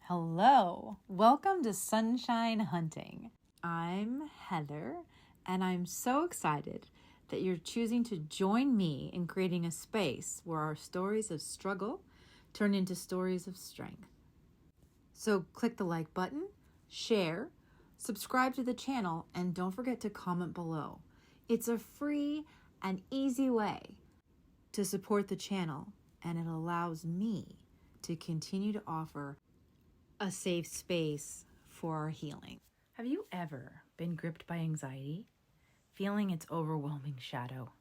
Hello, welcome to Sunshine Hunting. I'm Heather, and I'm so excited that you're choosing to join me in creating a space where our stories of struggle turn into stories of strength. So click the like button, share, subscribe to the channel, and don't forget to comment below. It's a free and easy way to support the channel, and it allows me to continue to offer a safe space for our healing. Have you ever been gripped by anxiety, feeling its overwhelming shadow?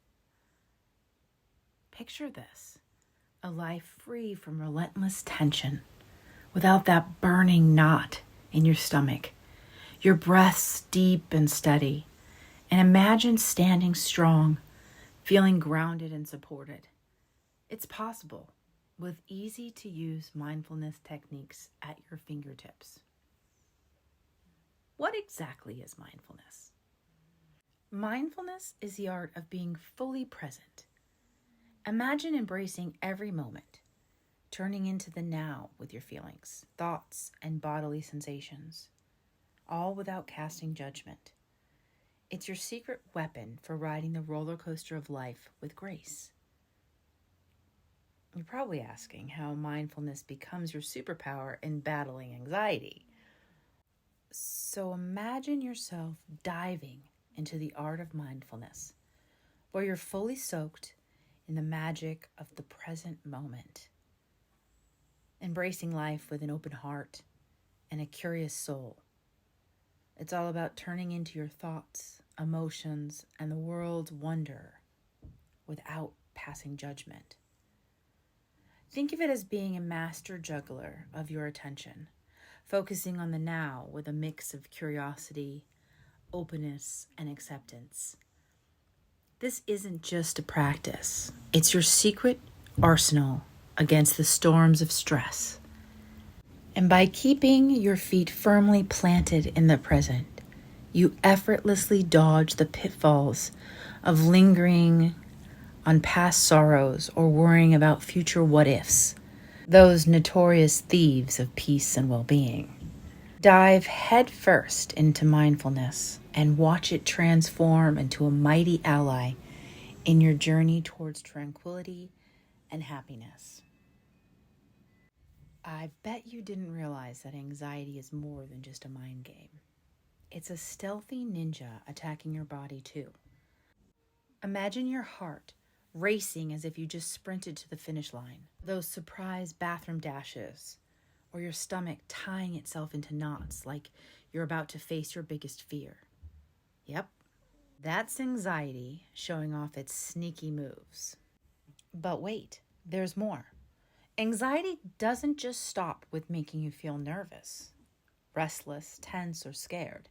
Picture this: a life free from relentless tension, without that burning knot in your stomach, your breaths deep and steady, and imagine standing strong, feeling grounded and supported. It's possible with easy-to-use mindfulness techniques at your fingertips. What exactly is mindfulness? Mindfulness is the art of being fully present. Imagine embracing every moment, turning into the now with your feelings, thoughts, and bodily sensations, all without casting judgment. It's your secret weapon for riding the roller coaster of life with grace. You're probably asking how mindfulness becomes your superpower in battling anxiety. So imagine yourself diving into the art of mindfulness, where you're fully soaked in the magic of the present moment, embracing life with an open heart and a curious soul. It's all about turning into your thoughts, emotions, and the world's wonder without passing judgment. Think of it as being a master juggler of your attention, focusing on the now with a mix of curiosity, openness, and acceptance. This isn't just a practice. It's your secret arsenal against the storms of stress. And by keeping your feet firmly planted in the present, you effortlessly dodge the pitfalls of lingering on past sorrows or worrying about future what-ifs, those notorious thieves of peace and well-being. Dive headfirst into mindfulness and watch it transform into a mighty ally in your journey towards tranquility and happiness. I bet you didn't realize that anxiety is more than just a mind game. It's a stealthy ninja attacking your body too. Imagine your heart racing as if you just sprinted to the finish line, those surprise bathroom dashes, or your stomach tying itself into knots like you're about to face your biggest fear. Yep, that's anxiety showing off its sneaky moves. But wait, there's more. Anxiety doesn't just stop with making you feel nervous, restless, tense, or scared.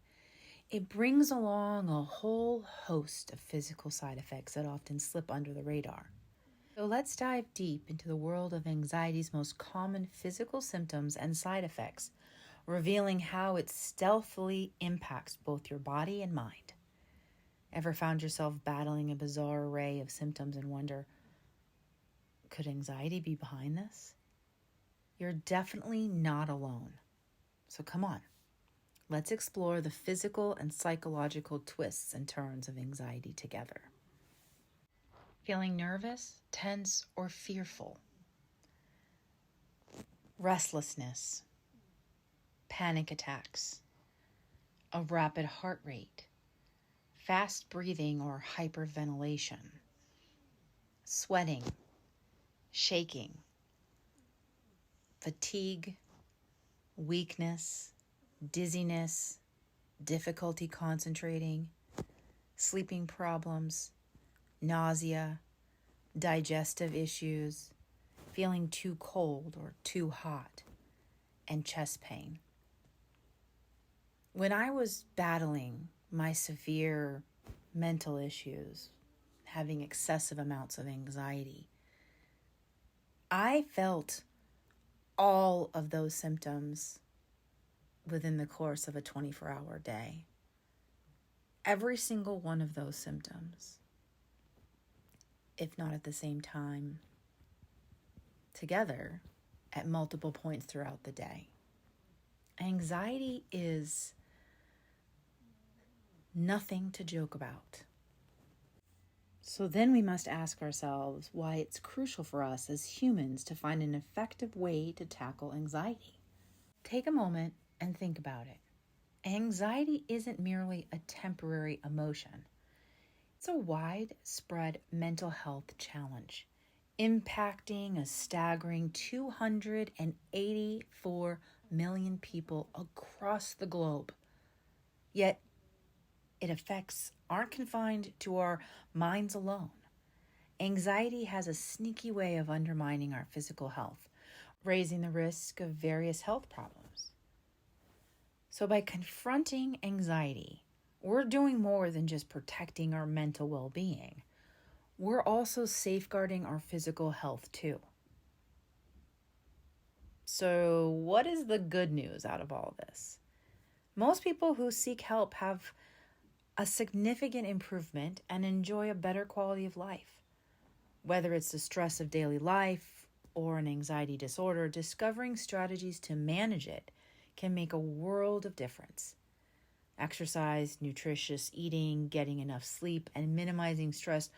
It brings along a whole host of physical side effects that often slip under the radar. So let's dive deep into the world of anxiety's most common physical symptoms and side effects, revealing how it stealthily impacts both your body and mind. Ever found yourself battling a bizarre array of symptoms and wonder, could anxiety be behind this? You're definitely not alone. So come on. Let's explore the physical and psychological twists and turns of anxiety together. Feeling nervous, tense, or fearful? Restlessness, panic attacks, a rapid heart rate, fast breathing or hyperventilation, sweating, shaking, fatigue, weakness, dizziness, difficulty concentrating, sleeping problems, nausea, digestive issues, feeling too cold or too hot, and chest pain. When I was battling my severe mental issues, having excessive amounts of anxiety, I felt all of those symptoms within the course of a 24-hour day. Every single one of those symptoms, if not at the same time, together at multiple points throughout the day. Anxiety is nothing to joke about. So then we must ask ourselves why it's crucial for us as humans to find an effective way to tackle anxiety. Take a moment and think about it. Anxiety isn't merely a temporary emotion. It's a widespread mental health challenge, impacting a staggering 284 million people across the globe. Yet, its effects aren't confined to our minds alone. Anxiety has a sneaky way of undermining our physical health, raising the risk of various health problems. So by confronting anxiety, we're doing more than just protecting our mental well-being. We're also safeguarding our physical health too. So what is the good news out of all this? Most people who seek help have a significant improvement and enjoy a better quality of life. Whether it's the stress of daily life or an anxiety disorder, discovering strategies to manage it can make a world of difference. Exercise, nutritious eating, getting enough sleep, and minimizing stress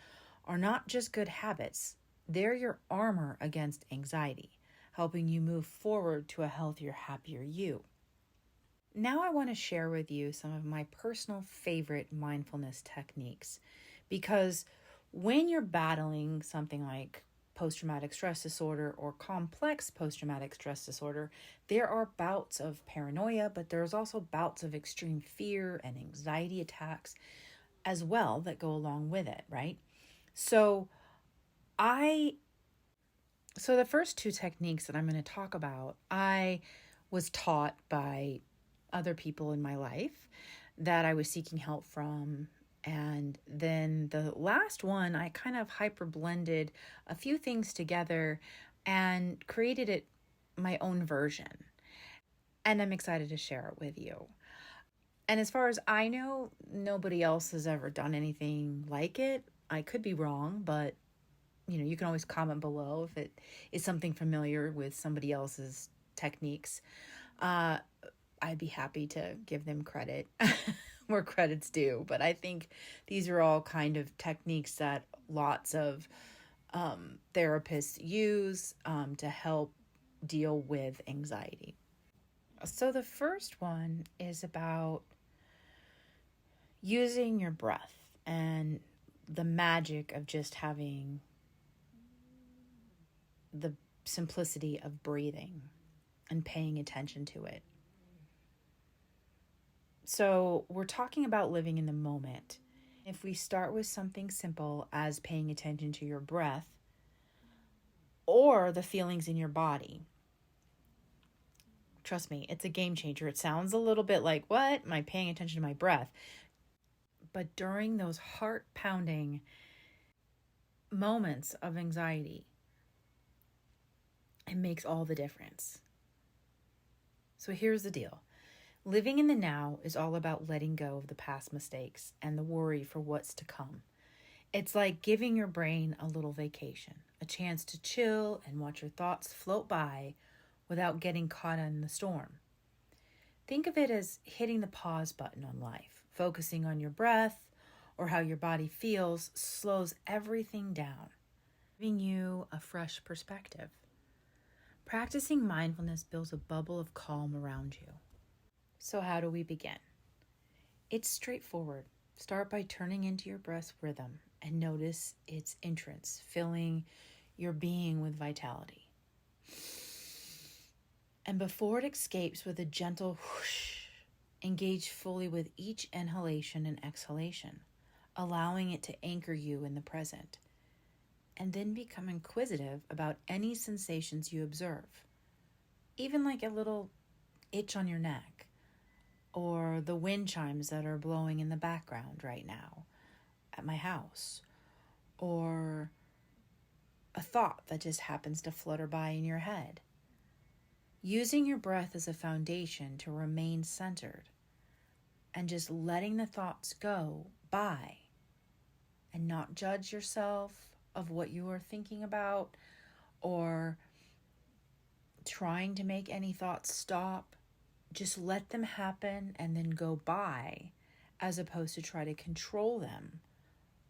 are not just good habits. They're your armor against anxiety, helping you move forward to a healthier, happier you. Now I want to share with you some of my personal favorite mindfulness techniques, because when you're battling something like post-traumatic stress disorder or complex post-traumatic stress disorder, there are bouts of paranoia, but there's also bouts of extreme fear and anxiety attacks as well that go along with it, right? So the first two techniques that I'm going to talk about, I was taught by other people in my life that I was seeking help from. And then the last one, I kind of hyper blended a few things together and created it my own version. And I'm excited to share it with you. And as far as I know, nobody else has ever done anything like it. I could be wrong, but you can always comment below if it is something familiar with somebody else's techniques. I'd be happy to give them credit where credit's due. But I think these are all kind of techniques that lots of therapists use to help deal with anxiety. So the first one is about using your breath and the magic of just having the simplicity of breathing and paying attention to it. So we're talking about living in the moment. If we start with something simple as paying attention to your breath or the feelings in your body, trust me, it's a game changer. It sounds a little bit like, what? Am I paying attention to my breath? But during those heart-pounding moments of anxiety, it makes all the difference. So here's the deal. Living in the now is all about letting go of the past mistakes and the worry for what's to come. It's like giving your brain a little vacation, a chance to chill and watch your thoughts float by without getting caught in the storm. Think of it as hitting the pause button on life. Focusing on your breath or how your body feels slows everything down, giving you a fresh perspective. Practicing mindfulness builds a bubble of calm around you. So how do we begin? It's straightforward. Start by turning into your breath's rhythm and notice its entrance, filling your being with vitality. And before it escapes with a gentle whoosh, engage fully with each inhalation and exhalation, allowing it to anchor you in the present. And then become inquisitive about any sensations you observe, even like a little itch on your neck, or the wind chimes that are blowing in the background right now at my house, or a thought that just happens to flutter by in your head. Using your breath as a foundation to remain centered and just letting the thoughts go by and not judge yourself of what you are thinking about or trying to make any thoughts stop. just let them happen and then go by, as opposed to try to control them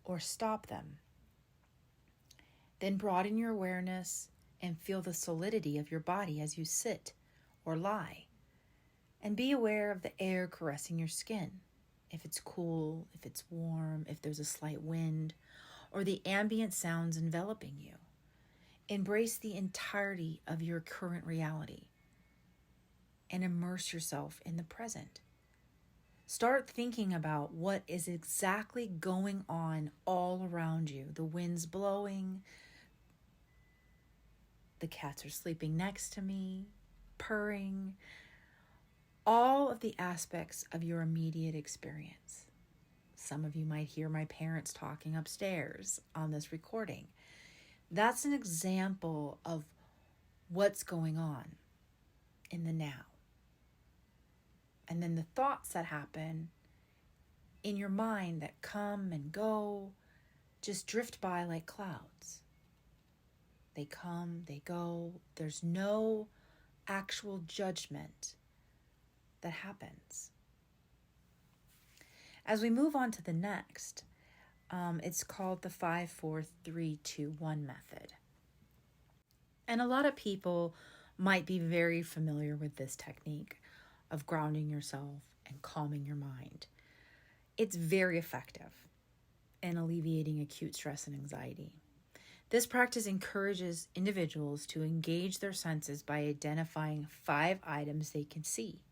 or stop them. Then broaden your awareness and feel the solidity of your body as you sit or lie. And be aware of the air caressing your skin. If it's cool, if it's warm, if there's a slight wind, or the ambient sounds enveloping you. Embrace the entirety of your current reality and immerse yourself in the present. Start thinking about what is exactly going on all around you. The wind's blowing, the cats are sleeping next to me, purring, all of the aspects of your immediate experience. Some of you might hear my parents talking upstairs on this recording. That's an example of what's going on in the now. And then the thoughts that happen in your mind that come and go just drift by like clouds. They come, they go. There's no actual judgment that happens. As we move on to the next, it's called the 5-4-3-2-1 method. And a lot of people might be very familiar with this technique of grounding yourself and calming your mind. It's very effective in alleviating acute stress and anxiety. This practice encourages individuals to engage their senses by identifying 5 items they can see,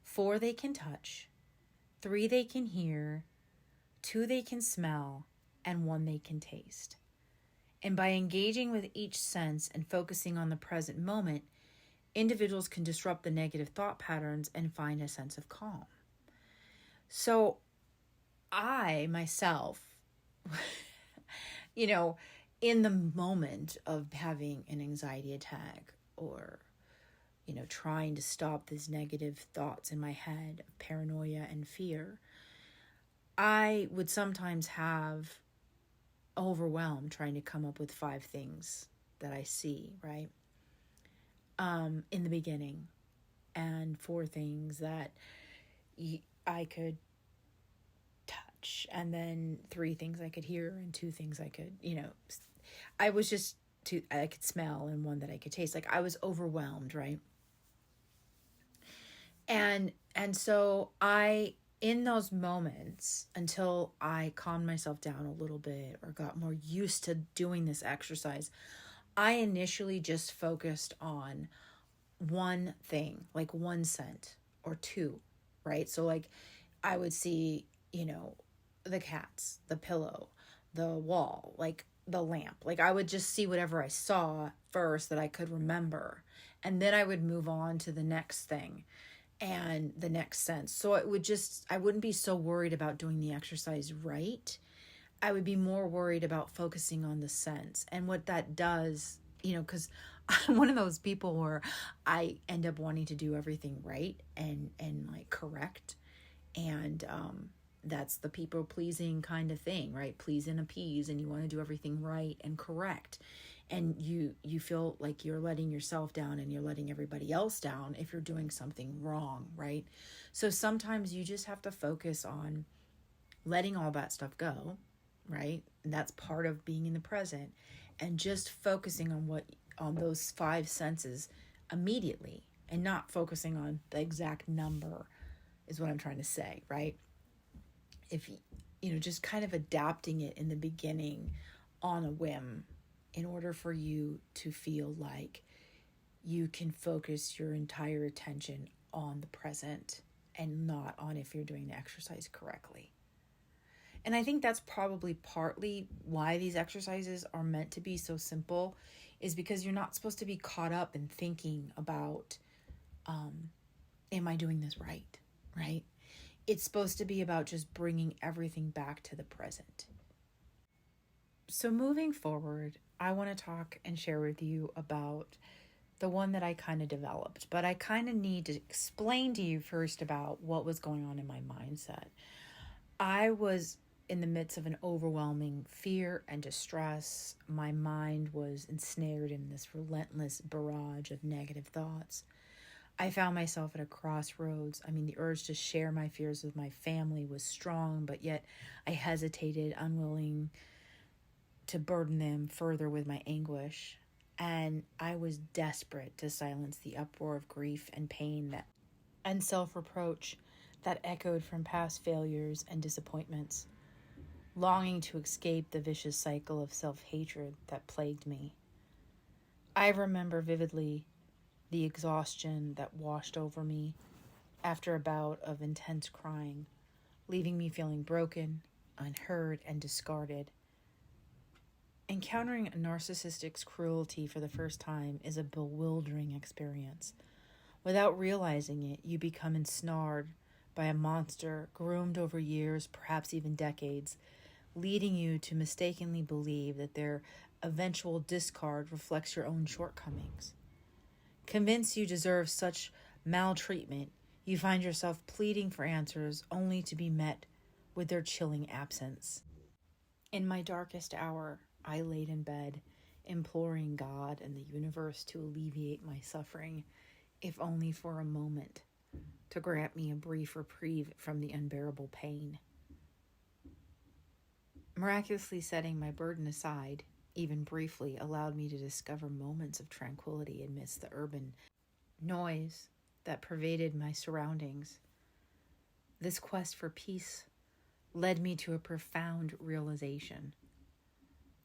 4 they can touch, 3 they can hear, 2 they can smell, and 1 they can taste. And by engaging with each sense and focusing on the present moment, individuals can disrupt the negative thought patterns and find a sense of calm. So I myself, in the moment of having an anxiety attack or, trying to stop these negative thoughts in my head of paranoia and fear, I would sometimes have overwhelmed trying to come up with 5 things that I see, right? In the beginning, and 4 things that I could touch, and then 3 things I could hear, and 2 things I could, I was just I could smell, and 1 that I could taste. Like, I was overwhelmed, right? And so in those moments, until I calmed myself down a little bit or got more used to doing this exercise, I initially just focused on 1 thing, like 1 scent or 2, right? So like I would see, the cats, the pillow, the wall, like the lamp. Like I would just see whatever I saw first that I could remember. And then I would move on to the next thing and the next sense. So I wouldn't be so worried about doing the exercise right. I would be more worried about focusing on the sense. And what that does, because I'm one of those people where I end up wanting to do everything right and like correct. And that's the people pleasing kind of thing, right? Please and appease, and you want to do everything right and correct. And you feel like you're letting yourself down and you're letting everybody else down if you're doing something wrong, right? So sometimes you just have to focus on letting all that stuff go, right? And that's part of being in the present, and just focusing on those 5 senses immediately, and not focusing on the exact number is what I'm trying to say, right? If just kind of adapting it in the beginning on a whim, in order for you to feel like you can focus your entire attention on the present and not on if you're doing the exercise correctly. And I think that's probably partly why these exercises are meant to be so simple, is because you're not supposed to be caught up in thinking about, am I doing this right? Right? It's supposed to be about just bringing everything back to the present. So moving forward, I want to talk and share with you about the one that I kind of developed, but I kind of need to explain to you first about what was going on in my mindset. I was in the midst of an overwhelming fear and distress. My mind was ensnared in this relentless barrage of negative thoughts. I found myself at a crossroads. I mean, the urge to share my fears with my family was strong, but yet I hesitated, unwilling to burden them further with my anguish. And I was desperate to silence the uproar of grief and pain and self-reproach that echoed from past failures and disappointments, longing to escape the vicious cycle of self-hatred that plagued me. I remember vividly the exhaustion that washed over me after a bout of intense crying, leaving me feeling broken, unheard, and discarded. Encountering a narcissistic's cruelty for the first time is a bewildering experience. Without realizing it, you become ensnared by a monster groomed over years, perhaps even decades, leading you to mistakenly believe that their eventual discard reflects your own shortcomings. Convinced you deserve such maltreatment, you find yourself pleading for answers only to be met with their chilling absence. In my darkest hour, I laid in bed, imploring God and the universe to alleviate my suffering, if only for a moment, to grant me a brief reprieve from the unbearable pain. Miraculously setting my burden aside, even briefly, allowed me to discover moments of tranquility amidst the urban noise that pervaded my surroundings. This quest for peace led me to a profound realization.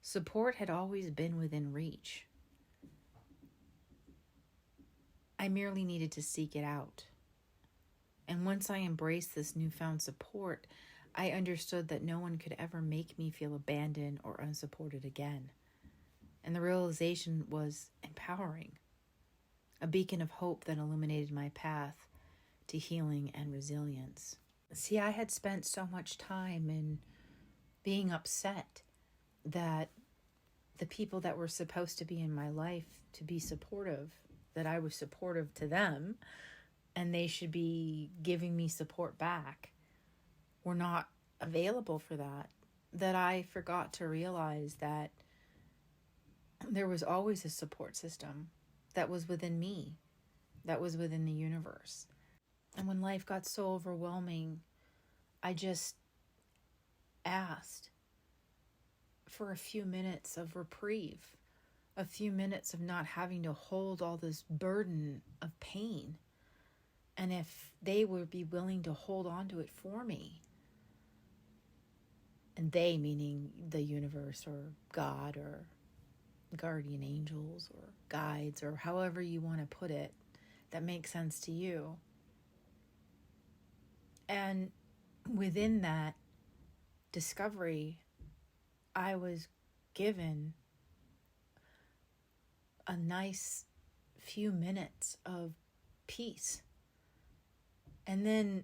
Support had always been within reach. I merely needed to seek it out. And once I embraced this newfound support, I understood that no one could ever make me feel abandoned or unsupported again. And the realization was empowering, a beacon of hope that illuminated my path to healing and resilience. See, I had spent so much time in being upset that the people that were supposed to be in my life to be supportive, that I was supportive to them, and they should be giving me support back, were not available for that I forgot to realize that there was always a support system that was within me, that was within the universe. And when life got so overwhelming, I just asked for a few minutes of reprieve, a few minutes of not having to hold all this burden of pain. And if they would be willing to hold on to it for me, and they meaning the universe or God or guardian angels or guides or however you want to put it, that makes sense to you. And within that discovery, I was given a nice few minutes of peace. And then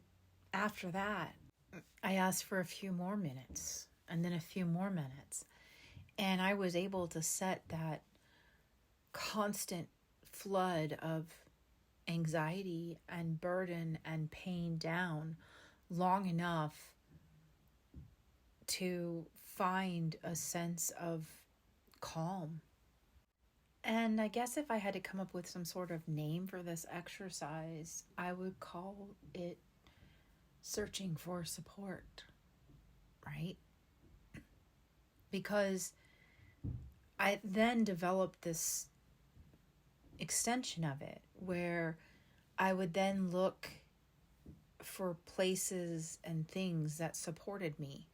after that, I asked for a few more minutes, and then a few more minutes. And I was able to set that constant flood of anxiety and burden and pain down long enough to find a sense of calm. And I guess if I had to come up with some sort of name for this exercise, I would call it searching for support, right? Because I then developed this extension of it where I would then look for places and things that supported me.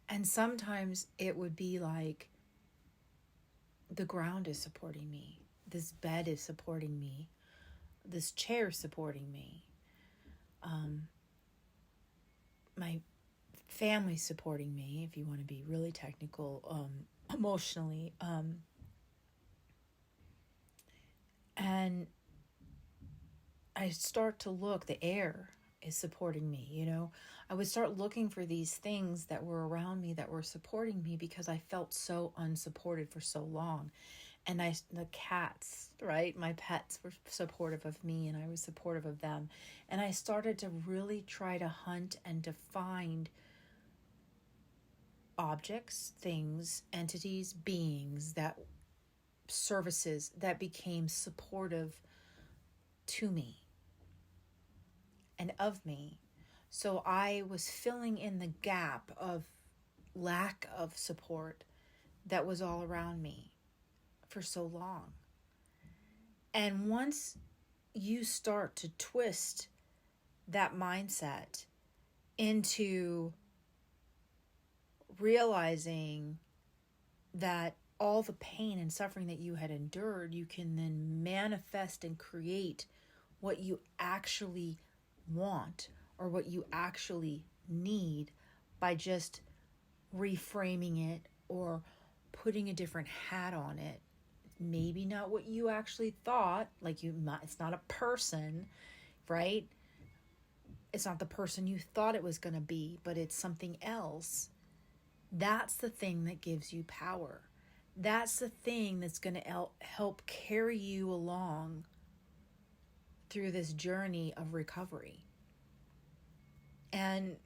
And sometimes it would be like, the ground is supporting me. This bed is supporting me. This chair is supporting me. My family's supporting me, if you want to be really technical, emotionally. And I start to look, the air is supporting me, you know. I would start looking for these things that were around me that were supporting me because I felt so unsupported for so long. And the cats, right? My pets were supportive of me and I was supportive of them. And I started to really try to hunt and to find objects, things, entities, beings, services that became supportive to me. and of me. So I was filling in the gap of lack of support that was all around me for so long. And once you start to twist that mindset into realizing that all the pain and suffering that you had endured, you can then manifest and create what you actually want or what you actually need by just reframing it or putting a different hat on it. Maybe not what you actually thought, it's not a person, right? It's not the person you thought it was going to be, but it's something else. That's the thing that gives you power. That's the thing that's going to help carry you along through this journey of recovery. And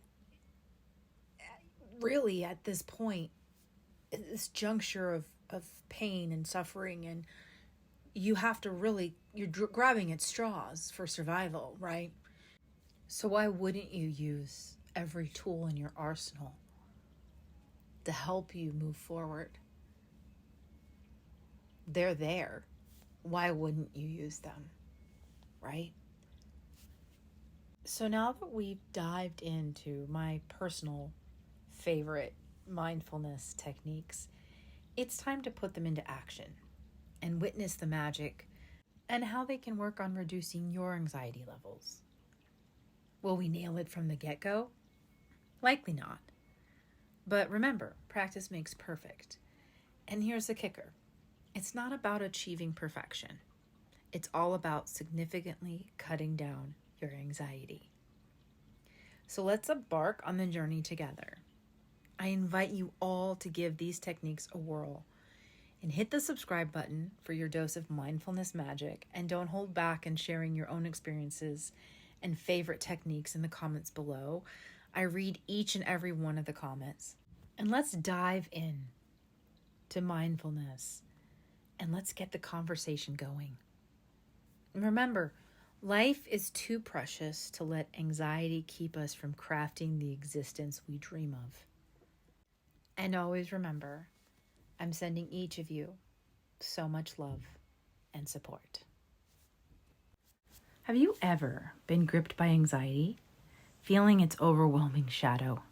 really, at this point, this juncture of pain and suffering, and you have to really, you're grabbing at straws for survival, right? So why wouldn't you use every tool in your arsenal to help you move forward? They're there. Why wouldn't you use them, right? So now that we've dived into my personal favorite mindfulness techniques, it's time to put them into action and witness the magic and how they can work on reducing your anxiety levels. Will we nail it from the get-go? Likely not. But remember, practice makes perfect. And here's the kicker. It's not about achieving perfection. It's all about significantly cutting down your anxiety. So let's embark on the journey together. I invite you all to give these techniques a whirl and hit the subscribe button for your dose of mindfulness magic, and don't hold back in sharing your own experiences and favorite techniques in the comments below. I read each and every one of the comments. And let's dive in to mindfulness and let's get the conversation going. And remember, life is too precious to let anxiety keep us from crafting the existence we dream of. And always remember, I'm sending each of you so much love and support. Have you ever been gripped by anxiety, feeling its overwhelming shadow?